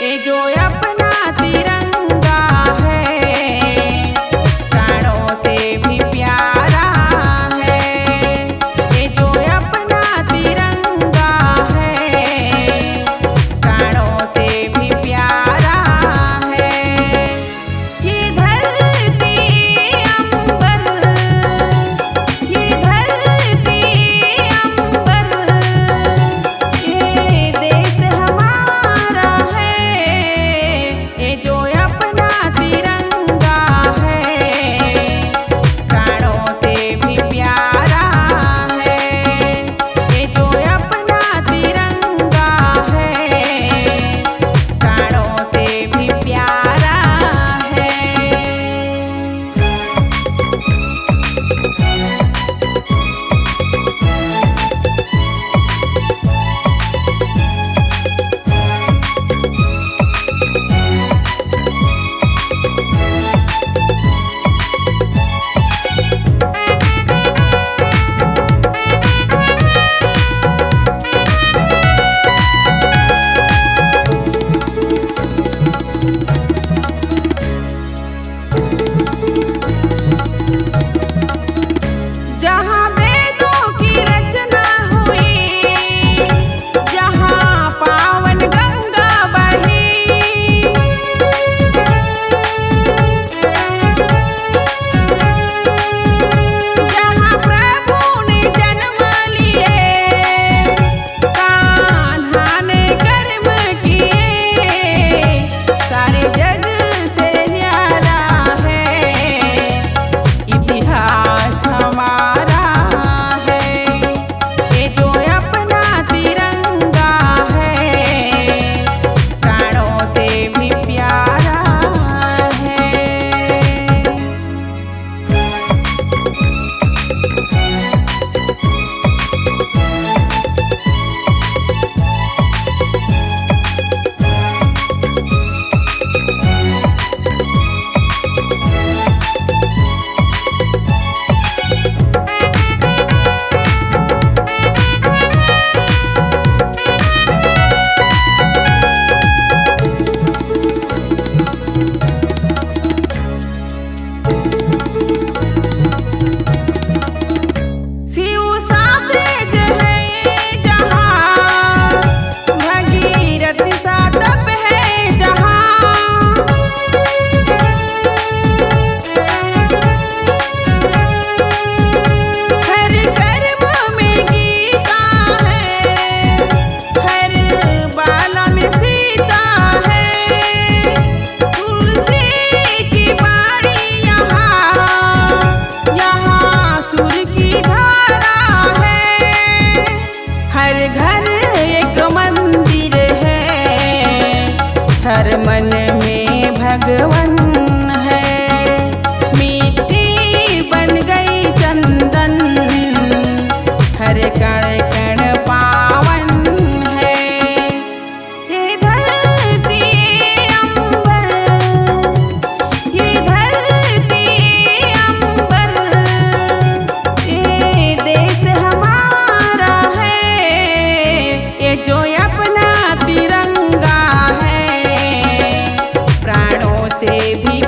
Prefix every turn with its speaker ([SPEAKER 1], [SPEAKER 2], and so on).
[SPEAKER 1] ये जो अपना तिरंगा है प्राणों से भी प्यारा है। ये जो अपना तिरंगा है प्राणों से भी प्यारा है। ये धरती अंबर, ये धरती अंबर, ये देश हमारा है। ये जो अपना तिरंगा है प्राणों से भी प्यारा है। ये जो अपना तिरंगा है प्राणों से भी प्यारा है। जहाँ वेदों की रचना हुई, जहाँ पावन गंगा बही, जहाँ प्रभु ने जन्म लिए, कान्हा ने कर्म किए, सारे जग से न्यारा है इतिहास हमारा है। ये जो अपना तिरंगा है प्राणों से भी प्यारा है। शिव सातेज है जहाँ, भगीरथ सा तप है जहाँ, हर कर्म में गीता है, हर बाला में सीता है, तुलसी की बाणी यहाँ, यहाँ सुर की धारा है। हर घर एक मंदिर है, हर मन में भगवन है। मिट्टी बन गई चंदन, हर कण कण पावन है। ये धरती अंबर, ये धरती अंबर, ये देश हमारा है। ये जो अपना तिरंगा है प्राणों से भी